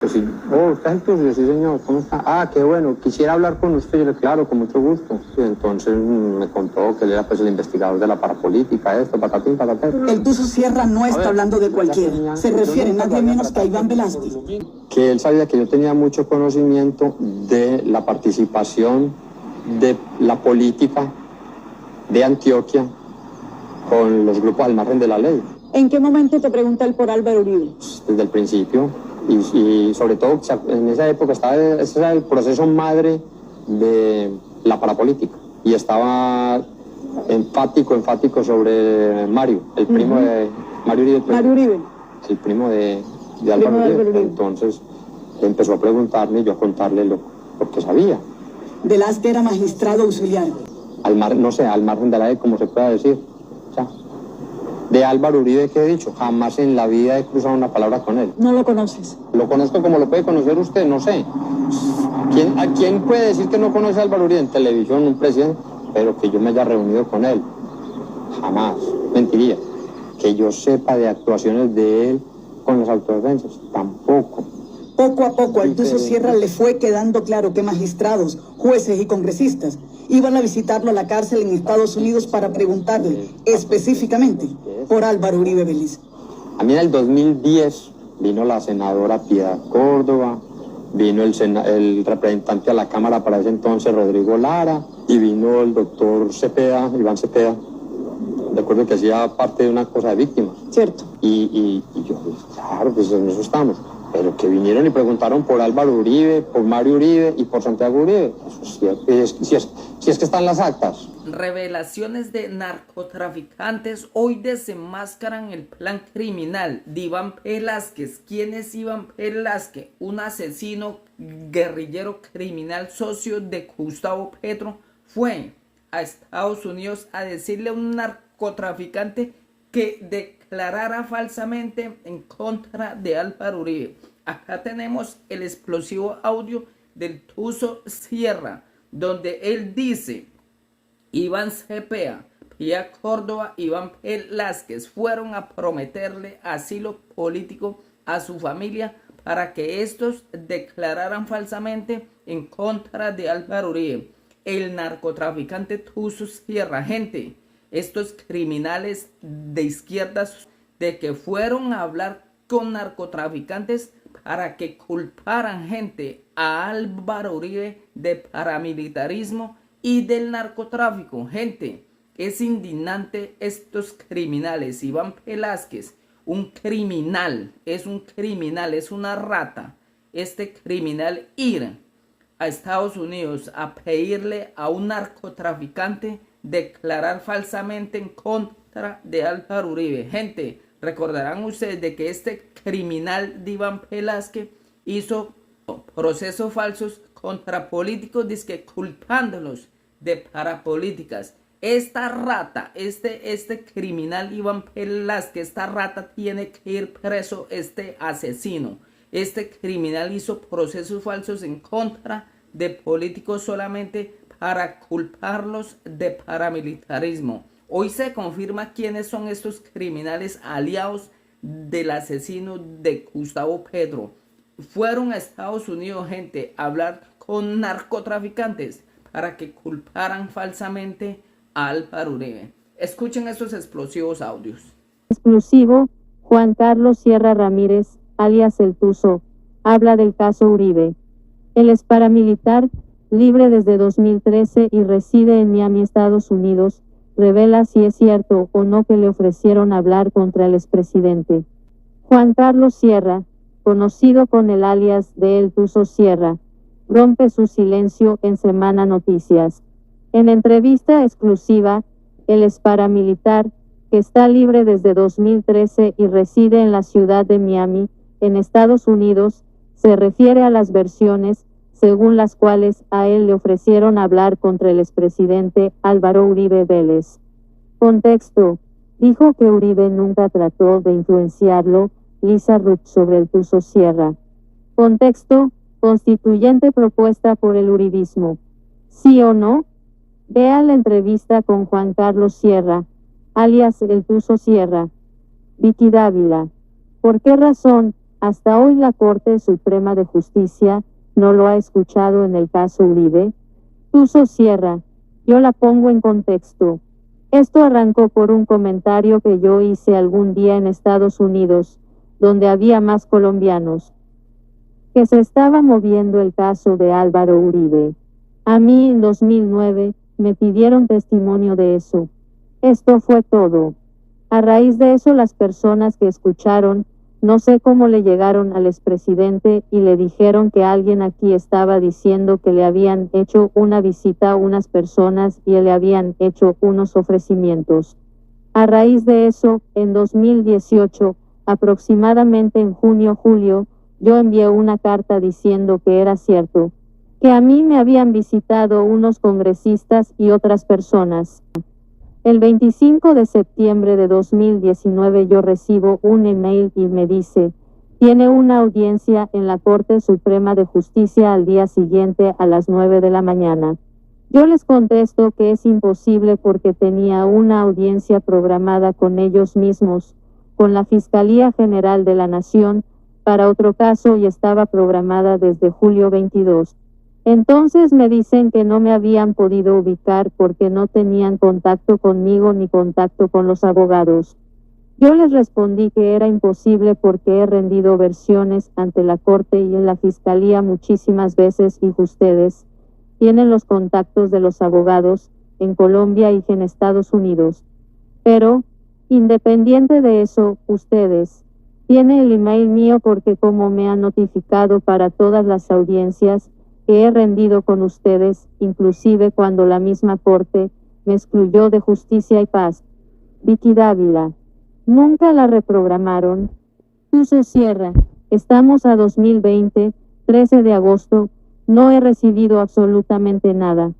Pues sí, ¿usted es el tuyo? Sí, señor, ¿cómo está? Ah, qué bueno, quisiera hablar con usted. Yo le claro, con mucho gusto. Y entonces me contó que él era pues el investigador de la parapolítica, esto, patatín, patatén. El Tuzo Sierra no está hablando de cualquiera, se refiere nadie menos que a Iván Velázquez. Que él sabía que yo tenía mucho conocimiento de la participación de la política de Antioquia con los grupos al margen de la ley. ¿En qué momento te pregunta él por Álvaro Uribe? Desde el principio. Y sobre todo en esa época ese era el proceso madre de la parapolítica y estaba enfático sobre Mario, el primo de Mario Uribe. Mario Uribe. El primo de Álvaro Uribe. Entonces empezó a preguntarme y yo a contarle lo que sabía. Velázquez era magistrado auxiliar. Al margen de la ley, como se pueda decir. O sea, de Álvaro Uribe, ¿qué he dicho? Jamás en la vida he cruzado una palabra con él. ¿No lo conoces? Lo conozco como lo puede conocer usted, no sé. ¿A quién puede decir que no conoce a Álvaro Uribe? En televisión, un presidente, pero que yo me haya reunido con él. Jamás. Mentiría. Que yo sepa de actuaciones de él con las autodefensas. Tampoco. Poco a poco al Tuzo Sierra le fue quedando claro que magistrados, jueces y congresistas iban a visitarlo a la cárcel en Estados Unidos para preguntarle específicamente por Álvaro Uribe Vélez. A mí en el 2010 vino la senadora Piedad Córdoba, vino el representante a la Cámara para ese entonces, Rodrigo Lara, y vino el doctor Cepeda, Iván Cepeda. Recuerdo que hacía parte de una cosa de víctimas. Cierto. Y yo, claro, pues en eso estamos. Pero que vinieron y preguntaron por Álvaro Uribe, por Mario Uribe y por Santiago Uribe. Eso si es que están las actas. Revelaciones de narcotraficantes hoy desenmascaran el plan criminal de Iván Velázquez. ¿Quién es Iván Velázquez? Un asesino guerrillero criminal socio de Gustavo Petro. Fue a Estados Unidos a decirle a un narcotraficante que declarara falsamente en contra de Álvaro Uribe. Acá tenemos el explosivo audio del Tuzo Sierra, donde él dice: Iván Cepeda, Piedad Córdoba, Iván Velázquez fueron a prometerle asilo político a su familia para que estos declararan falsamente en contra de Álvaro Uribe. El narcotraficante Tuzo Sierra, gente, estos criminales de izquierdas de que fueron a hablar con narcotraficantes para que culparan gente a Álvaro Uribe de paramilitarismo y del narcotráfico. Gente, es indignante estos criminales. Iván Velázquez, un criminal, es una rata. Este criminal ir a Estados Unidos a pedirle a un narcotraficante declarar falsamente en contra de Álvaro Uribe. Gente, recordarán ustedes de que este criminal de Iván Velázquez hizo procesos falsos contra políticos, dizque culpándolos de parapolíticas. Esta rata, este criminal Iván Velázquez, esta rata tiene que ir preso, este asesino. Este criminal hizo procesos falsos en contra de políticos solamente para culparlos de paramilitarismo. Hoy se confirma quiénes son estos criminales aliados del asesino de Gustavo Petro. Fueron a Estados Unidos, gente, a hablar con narcotraficantes para que culparan falsamente a Álvaro Uribe. Escuchen estos explosivos audios. Exclusivo, Juan Carlos Sierra Ramírez, alias El Tuzo, habla del caso Uribe. Él es paramilitar, libre desde 2013 y reside en Miami, Estados Unidos. Revela si es cierto o no que le ofrecieron hablar contra el expresidente. Juan Carlos Sierra, conocido con el alias de El Tuzo Sierra, rompe su silencio en Semana Noticias. En entrevista exclusiva, el ex paramilitar, que está libre desde 2013 y reside en la ciudad de Miami, en Estados Unidos, se refiere a las versiones según las cuales a él le ofrecieron hablar contra el expresidente Álvaro Uribe Vélez. Contexto: dijo que Uribe nunca trató de influenciarlo, Lisa Ruth, sobre El Tuzo Sierra. Contexto: constituyente propuesta por el uribismo. ¿Sí o no? Vea la entrevista con Juan Carlos Sierra, alias El Tuzo Sierra. Vicky Dávila: ¿por qué razón Hasta hoy la Corte Suprema de Justicia no lo ha escuchado en el caso Uribe. Tuso Sierra, yo la pongo en contexto. Esto arrancó por un comentario que yo hice algún día en Estados Unidos, donde había más colombianos, que se estaba moviendo el caso de Álvaro Uribe. A mí en 2009 me pidieron testimonio de eso. Esto fue todo. A raíz de eso las personas que escucharon, no sé cómo le llegaron al expresidente y le dijeron que alguien aquí estaba diciendo que le habían hecho una visita a unas personas y le habían hecho unos ofrecimientos. A raíz de eso, en 2018, aproximadamente en junio-julio, yo envié una carta diciendo que era cierto, que a mí me habían visitado unos congresistas y otras personas. El 25 de septiembre de 2019 yo recibo un email y me dice, tiene una audiencia en la Corte Suprema de Justicia al día siguiente a las 9 de la mañana. Yo les contesto que es imposible porque tenía una audiencia programada con ellos mismos, con la Fiscalía General de la Nación, para otro caso y estaba programada desde julio 22. Entonces me dicen que no me habían podido ubicar porque no tenían contacto conmigo ni contacto con los abogados. Yo les respondí que era imposible porque he rendido versiones ante la Corte y en la Fiscalía muchísimas veces y ustedes tienen los contactos de los abogados en Colombia y en Estados Unidos. Pero, independiente de eso, ustedes tienen el email mío porque como me han notificado para todas las audiencias, que he rendido con ustedes, inclusive cuando la misma Corte me excluyó de Justicia y Paz. Vicky Dávila. Nunca la reprogramaron. Tuso Sierra. Estamos a 2020, 13 de agosto, no he recibido absolutamente nada.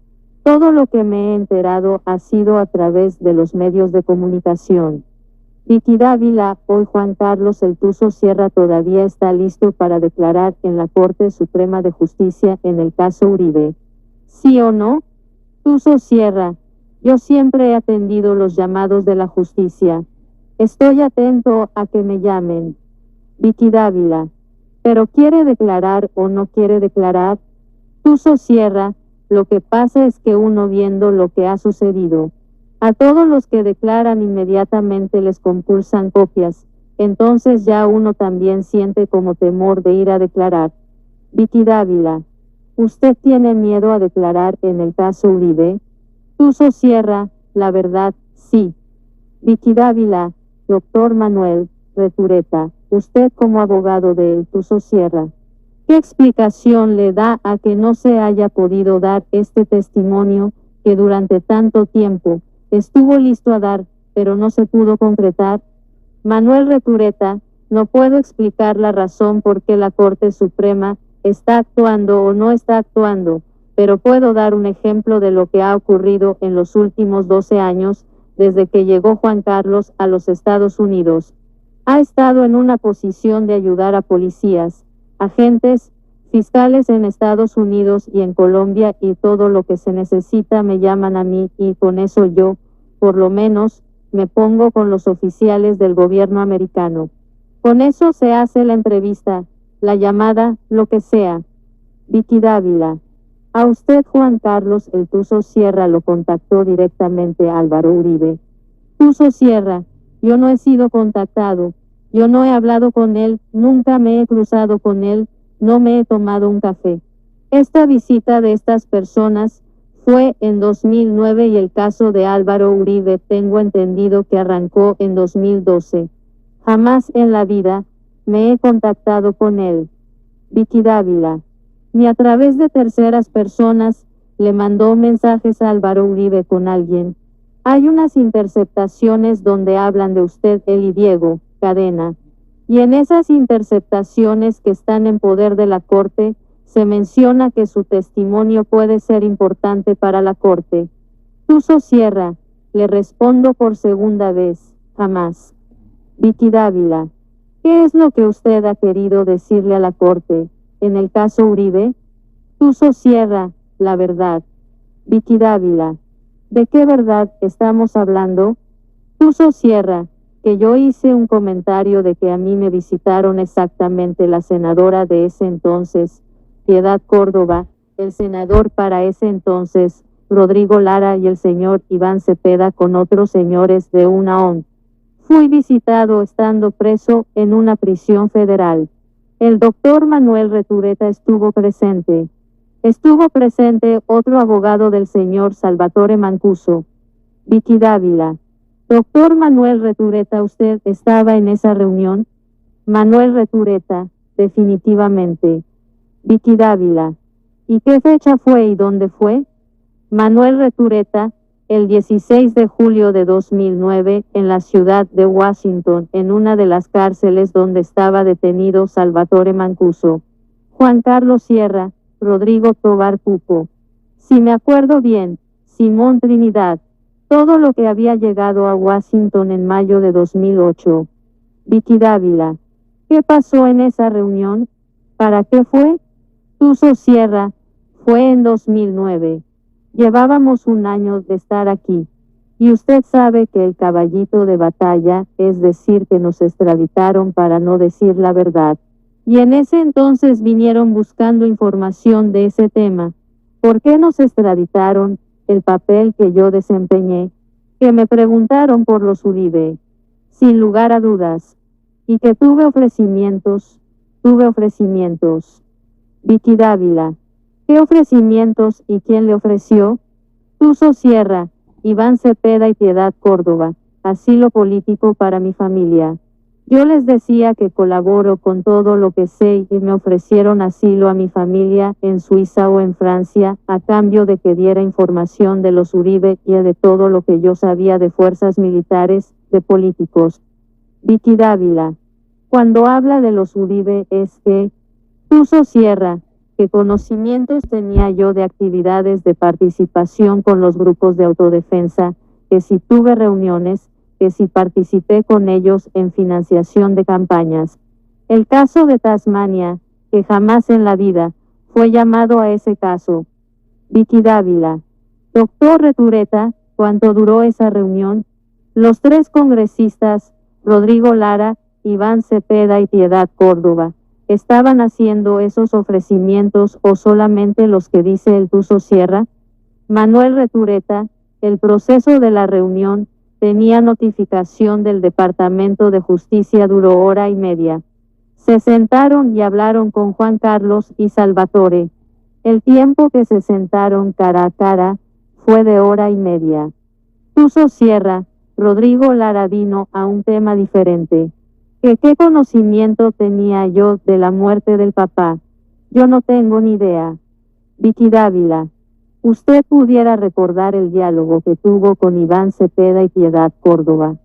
Todo lo que me he enterado ha sido a través de los medios de comunicación. Vicky Dávila, hoy Juan Carlos El Tuso Sierra todavía está listo para declarar en la Corte Suprema de Justicia en el caso Uribe. ¿Sí o no? Tuso Sierra, yo siempre he atendido los llamados de la justicia. Estoy atento a que me llamen. Vicky Dávila, ¿pero quiere declarar o no quiere declarar? Tuso Sierra, lo que pasa es que uno viendo lo que ha sucedido, a todos los que declaran inmediatamente les compulsan copias, entonces ya uno también siente como temor de ir a declarar. Vicky Dávila, ¿usted tiene miedo a declarar en el caso Uribe? Tuso Sierra, la verdad, sí. Vicky Dávila, doctor Manuel Retureta, usted como abogado de El Tuso Sierra, ¿qué explicación le da a que no se haya podido dar este testimonio que durante tanto tiempo estuvo listo a dar, pero no se pudo concretar? Manuel Retureta, no puedo explicar la razón por qué la Corte Suprema está actuando o no está actuando, pero puedo dar un ejemplo de lo que ha ocurrido en los últimos 12 años, desde que llegó Juan Carlos a los Estados Unidos. Ha estado en una posición de ayudar a policías, agentes, fiscales en Estados Unidos y en Colombia y todo lo que se necesita me llaman a mí y con eso yo, por lo menos, me pongo con los oficiales del gobierno americano. Con eso se hace la entrevista, la llamada, lo que sea. Vicky Dávila. A usted Juan Carlos El Tuso Sierra lo contactó directamente Álvaro Uribe. Tuso Sierra, yo no he sido contactado, yo no he hablado con él, nunca me he cruzado con él, no me he tomado un café. Esta visita de estas personas fue en 2009 y el caso de Álvaro Uribe tengo entendido que arrancó en 2012. Jamás en la vida me he contactado con él. Vicky Dávila, ni a través de terceras personas le mandó mensajes a Álvaro Uribe con alguien. Hay unas interceptaciones donde hablan de usted, él y Diego Cadena. Y en esas interceptaciones que están en poder de la Corte, se menciona que su testimonio puede ser importante para la Corte. Tuso Sierra, le respondo por segunda vez, jamás. Vicky Dávila, ¿qué es lo que usted ha querido decirle a la Corte, en el caso Uribe? Tuso Sierra, la verdad. Vicky Dávila, ¿de qué verdad estamos hablando? Tuso Sierra, que yo hice un comentario de que a mí me visitaron exactamente la senadora de ese entonces, Piedad Córdoba, el senador para ese entonces, Rodrigo Lara y el señor Iván Cepeda con otros señores de una ONG. Fui visitado estando preso en una prisión federal. El doctor Manuel Retureta estuvo presente. Estuvo presente otro abogado del señor Salvatore Mancuso. Vicky Dávila. Doctor Manuel Retureta, ¿usted estaba en esa reunión? Manuel Retureta, definitivamente. Vicky Dávila. ¿Y qué fecha fue y dónde fue? Manuel Retureta, el 16 de julio de 2009, en la ciudad de Washington, en una de las cárceles donde estaba detenido Salvatore Mancuso. Juan Carlos Sierra, Rodrigo Tobar Pupo. Si me acuerdo bien, Simón Trinidad. Todo lo que había llegado a Washington en mayo de 2008. Vicky Dávila. ¿Qué pasó en esa reunión? ¿Para qué fue? Tuso Sierra. Fue en 2009. Llevábamos un año de estar aquí. Y usted sabe que el caballito de batalla, es decir, que nos extraditaron para no decir la verdad. Y en ese entonces vinieron buscando información de ese tema. ¿Por qué nos extraditaron? El papel que yo desempeñé, que me preguntaron por los Uribe, sin lugar a dudas, y que tuve ofrecimientos. Vicky Dávila. ¿Qué ofrecimientos y quién le ofreció? Tuso Sierra, Iván Cepeda y Piedad Córdoba, asilo político para mi familia. Yo les decía que colaboro con todo lo que sé y me ofrecieron asilo a mi familia en Suiza o en Francia, a cambio de que diera información de los Uribe y de todo lo que yo sabía de fuerzas militares, de políticos. Vicky Dávila. Cuando habla de los Uribe es que, Tuso Sierra, ¿qué conocimientos tenía yo de actividades de participación con los grupos de autodefensa, que si tuve reuniones, que si participé con ellos en financiación de campañas? El caso de Tasmania, que jamás en la vida fue llamado a ese caso. Vicky Dávila. Doctor Retureta, ¿cuánto duró esa reunión? Los tres congresistas, Rodrigo Lara, Iván Cepeda y Piedad Córdoba, ¿estaban haciendo esos ofrecimientos o solamente los que dice el Tuso Sierra? Manuel Retureta. El proceso de la reunión tenía notificación del Departamento de Justicia, duró hora y media. Se sentaron y hablaron con Juan Carlos y Salvatore. El tiempo que se sentaron cara a cara fue de hora y media. Tuso Sierra. Rodrigo Lara vino a un tema diferente. ¿Qué conocimiento tenía yo de la muerte del papá? Yo no tengo ni idea. Vicky Dávila. Usted pudiera recordar el diálogo que tuvo con Iván Cepeda y Piedad Córdoba.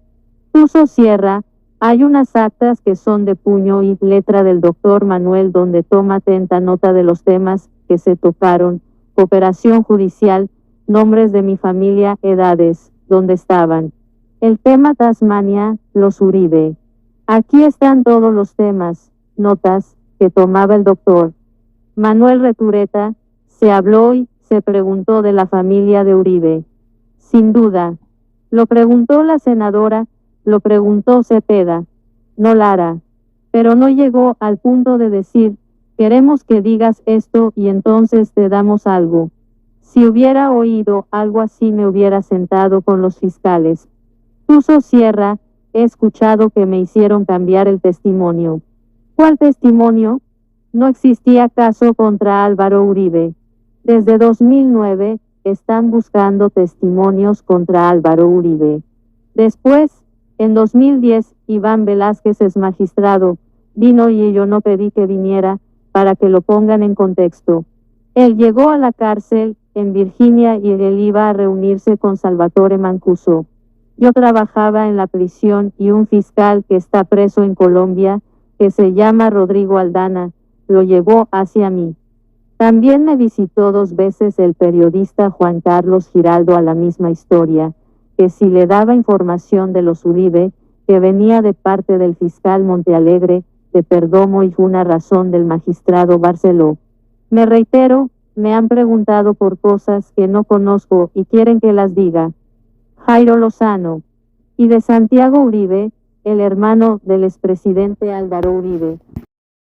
Tuso Sierra. Hay unas actas que son de puño y letra del doctor Manuel donde toma atenta nota de los temas que se tocaron, cooperación judicial, nombres de mi familia, edades, donde estaban. El tema Tasmania, los Uribe. Aquí están todos los temas, notas, que tomaba el doctor Manuel Retureta. Se habló y se preguntó de la familia de Uribe. Sin duda. Lo preguntó la senadora, lo preguntó Cepeda, no Lara. Pero no llegó al punto de decir, queremos que digas esto y entonces te damos algo. Si hubiera oído algo así me hubiera sentado con los fiscales. Tuso Sierra. He escuchado que me hicieron cambiar el testimonio. ¿Cuál testimonio? No existía caso contra Álvaro Uribe. Desde 2009 están buscando testimonios contra Álvaro Uribe. Después, en 2010, Iván Velázquez es magistrado, vino y yo no pedí que viniera, para que lo pongan en contexto. Él llegó a la cárcel en Virginia y él iba a reunirse con Salvatore Mancuso. Yo trabajaba en la prisión y un fiscal que está preso en Colombia, que se llama Rodrigo Aldana, lo llevó hacia mí. También me visitó 2 veces el periodista Juan Carlos Giraldo a la misma historia, que si le daba información de los Uribe, que venía de parte del fiscal Montealegre, de Perdomo y una razón del magistrado Barceló. Me reitero, me han preguntado por cosas que no conozco y quieren que las diga. Jairo Lozano. Y de Santiago Uribe, el hermano del expresidente Álvaro Uribe.